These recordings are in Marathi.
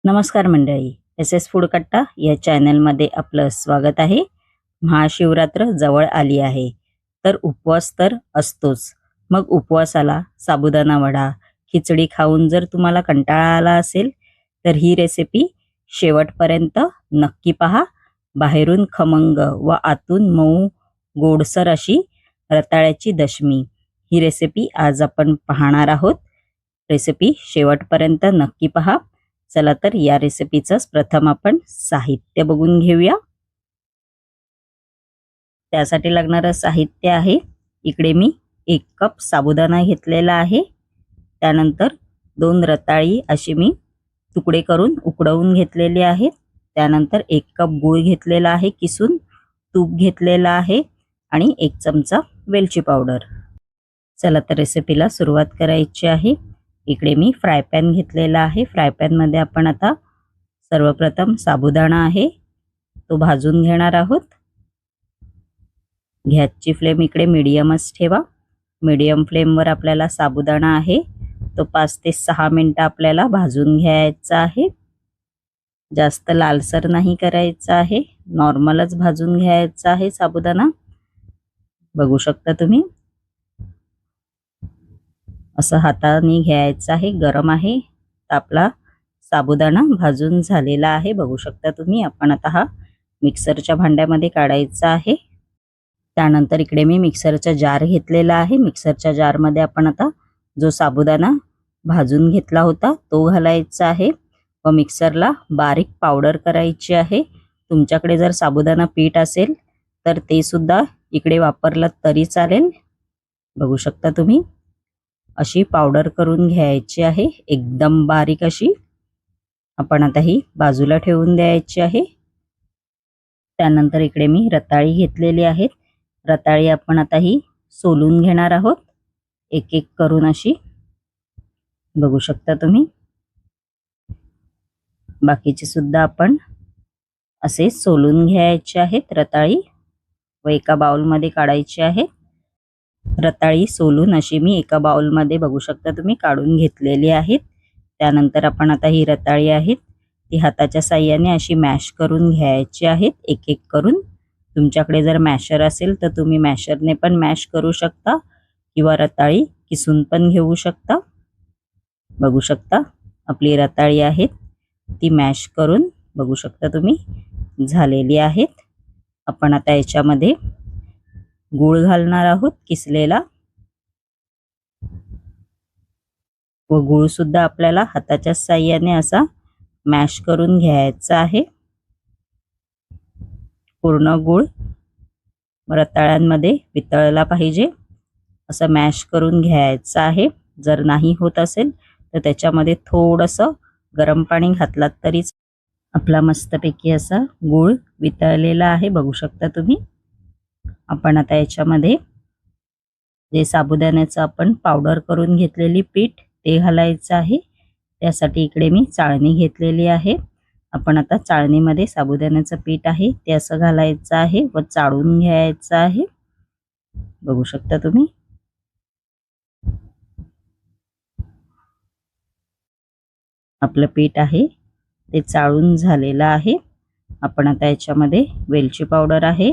नमस्कार मंडळी, एस एस फूड कट्टा या चॅनलमध्ये आपलं स्वागत आहे. महाशिवरात्र जवळ आली आहे, तर उपवास तर असतोच. मग उपवासाला साबुदाणा वडा, खिचडी खाऊन जर तुम्हाला कंटाळा आला असेल, तर ही रेसिपी शेवटपर्यंत नक्की पहा. बाहेरून खमंग व आतून मऊ गोडसर अशी रताळ्याची दशमी ही रेसिपी आज आपण पाहणार आहोत. रेसिपी शेवटपर्यंत नक्की पहा. चला तर या रेसिपीचंच प्रथम आपण साहित्य बघून घेऊया. त्यासाठी लागणारं साहित्य आहे, इकडे मी 1 कप साबुदाणा घेतलेला आहे. त्यानंतर 2 रताळी अशी मी तुकडे करून उकडवून घेतलेले आहेत. त्यानंतर 1 कप गूळ घेतलेला आहे किसून, तूप घेतलेला आहे आणि 1 चमचा वेलची पावडर. चला तर रेसिपीला सुरुवात करायची आहे. इकडे मी फ्राय पॅन घेतलेला आहे. फ्राय पॅनमध्ये आपण आता सर्वप्रथम साबुदाणा आहे तो भाजून घेणार आहोत. गॅसची फ्लेम इकडे मीडियमच ठेवा. मीडियम फ्लेमवर आपल्याला साबुदाणा आहे तो 5 ते 6 मिनिटं आपल्याला भाजून घ्यायचा आहे. जास्त लालसर नाही करायचा आहे, नॉर्मलच भाजून घ्यायचा आहे साबुदाणा. बघू शकता तुम्ही, असं हाताने घ्यायचं आहे. गरम आहे तर आपला साबुदाणा भाजून झालेला आहे. बघू शकता तुम्ही. आपण आता हा मिक्सरच्या भांड्यामध्ये काढायचा आहे. त्यानंतर इकडे मी मिक्सरचा जार घेतलेला आहे. मिक्सरच्या जारमध्ये आपण आता जो साबुदाणा भाजून घेतला होता तो घालायचा आहे व मिक्सरला बारीक पावडर करायची आहे. तुमच्याकडे जर साबुदाणा पीठ असेल तर ते सुद्धा इकडे वापरलं तरी चालेल. बघू शकता तुम्ही, अशी पावडर करून घ्यायची आहे, एकदम बारीक अशी. आपण आता ही बाजूला ठेवून द्यायची आहे. त्यानंतर इकडे मी रताळी घेतलेली आहेत. रताळी आपण आता ही सोलून घेणार आहोत, एक एक करून अशी. बघू शकता तुम्ही, बाकीचे सुद्धा आपण असे सोलून घ्यायचे आहेत रताळी व एका बाउलमध्ये काढायची आहे. रताळी सोलून अशी मी एका बाउलमध्ये बघू शकता तुम्ही काढून घेतलेली आहेत. त्यानंतर आपण आता ही रताळी आहेत ती हाताच्या साहाय्याने अशी मॅश करून घ्यायची आहेत, एक एक करून. तुमच्याकडे जर मॅशर असेल तर तुम्ही मॅशरने पण मॅश करू शकता किंवा रताळी किसून पण घेऊ शकता. बघू शकता आपली रताळी आहेत ती मॅश करून बघू शकता तुम्ही झालेली आहेत. आपण आता याच्यामध्ये गूळ घालणार आहोत किसलेला व गूळ सुद्धा आपल्याला हाताच्या साहाय्याने असा मॅश करून घ्यायचा आहे. पूर्ण गूळ रताळ्यांमध्ये वितळला पाहिजे असं मॅश करून घ्यायचं आहे. जर नाही होत असेल तर त्याच्यामध्ये थोडंसं गरम पाणी घातलात तरीच आपला मस्तपैकी असा गूळ वितळलेला आहे. बघू शकता तुम्ही. आपण आता याच्यामध्ये जे साबुदाण्याचं आपण पावडर करून घेतलेली पीठ ते घालायचं आहे. त्यासाठी इकडे मी चाळणी घेतलेली आहे. आपण आता चाळणीमध्ये साबुदाण्याचं पीठ आहे ते असं घालायचं आहे व चाळून घ्यायचं आहे. बघू शकता तुम्ही. आपलं पीठ आहे ते चाळून झालेलं आहे. आपण आता याच्यामध्ये वेलची पावडर आहे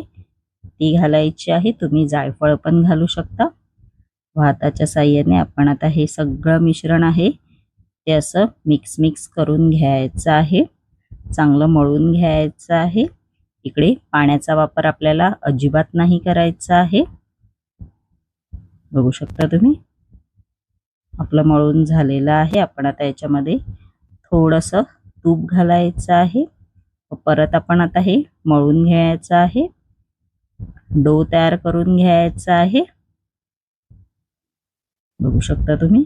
ती घालायची आहे. तुम्ही जायफळ पण घालू शकता. हाताच्या साहाय्याने आपण आता हे सगळं मिश्रण आहे ते असं मिक्स करून घ्यायचं आहे, चांगलं मळून घ्यायचं आहे. इकडे पाण्याचा वापर आपल्याला अजिबात नाही करायचा आहे. बघू शकता तुम्ही, आपलं मळून झालेलं आहे. आपण आता याच्यामध्ये थोडंसं तूप घालायचं आहे. परत आपण आता हे मळून घ्यायचं आहे, डो तयार करून घ्यायचा आहे. बघू शकता तुम्ही,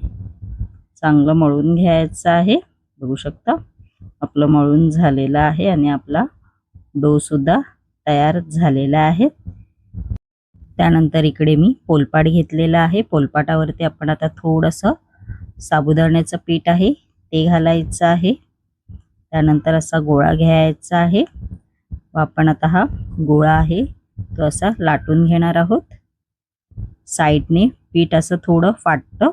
चांगलं मळून घ्यायचं आहे. बघू शकता आपलं मळून झालेलं आहे आणि आपला डो सुद्धा तयार झालेला आहे. त्यानंतर इकडे मी पोलपाट घेतलेला आहे. पोलपाटावरती आपण आता थोडंसं साबुदाण्याचं पीठ आहे ते घालायचं आहे. त्यानंतर असा गोळा घ्यायचा आहे व आपण आता हा गोळा आहे तो असा लाटून घेणार आहोत. साईडने पीठ असं थोडं फाटतं,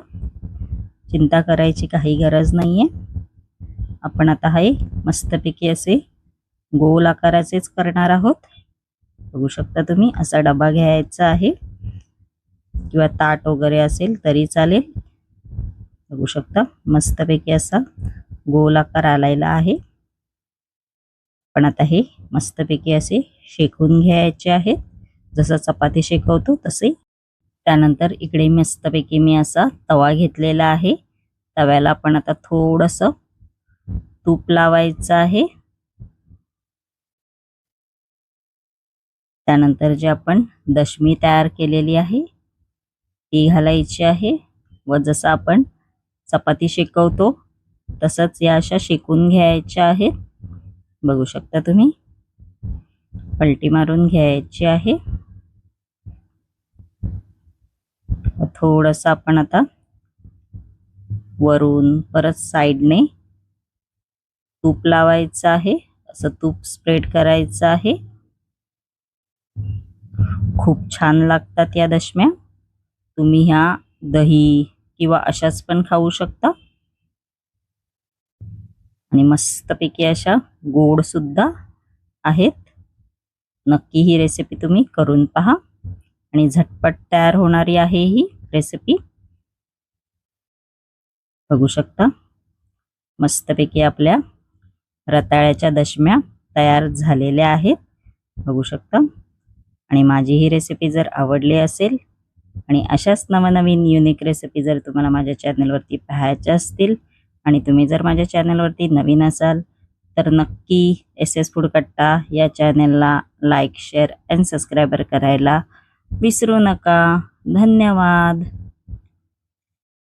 चिंता करायची काही गरज नाहीये. आपण आता हे मस्तपैकी असे गोल आकाराचेच करणार आहोत। बघू शकता तुम्ही असा डबा घ्यायचा आहे किंवा ताट वगैरे असेल तरी चालेल। बघू शकता मस्तपैकी असा गोल आकार आलेला आहे। पण आता हे मस्तपैकी असे शेकून घ्यायचे आहेत, जसं चपाती शेकवतो तसे। त्यानंतर इकडे मस्तपैकी मी असा तवा घेतलेला आहे। तव्याला आपण आता थोडंसं तूप लावायचं आहे। त्यानंतर जे आपण दशमी तयार केलेली आहे ती घालायची आहे व जसं आपण चपाती शेकवतो तसंच या अशा शेकून घ्यायच्या आहेत। बघू शकता तुम्ही पलटी मारून घ्यायची आहे। थोडंसं आपण आता वरून परत साइडने तूप लावायचं आहे, असं तूप स्प्रेड करायचं आहे। खूप छान लागतात या दशम्या। तुम्ही ह्या दही किंवा अशाच पण खाऊ शकता आणि मस्तपैकी अशा गोड सुद्धा आहेत। नक्की ही रेसिपी तुम्ही करून पहा आणि झटपट तयार होणारी आहे ही रेसिपी। बघू शकता मस्तपैकी आपल्या रताळ्याच्या दशम्या तयार झालेल्या आहेत। बघू शकता आणि माझी ही रेसिपी जर आवडली असेल आणि अशाच नवनवीन युनिक रेसिपी जर तुम्हाला माझ्या चॅनलवरती पाहायच्या असतील आणि तुम्ही जर माझ्या चॅनलवरती नवीन असाल तर नक्की SS फूड कट्टा या चॅनलला लाईक, शेअर आणि सबस्क्राइबर करायला विसरू नका। धन्यवाद।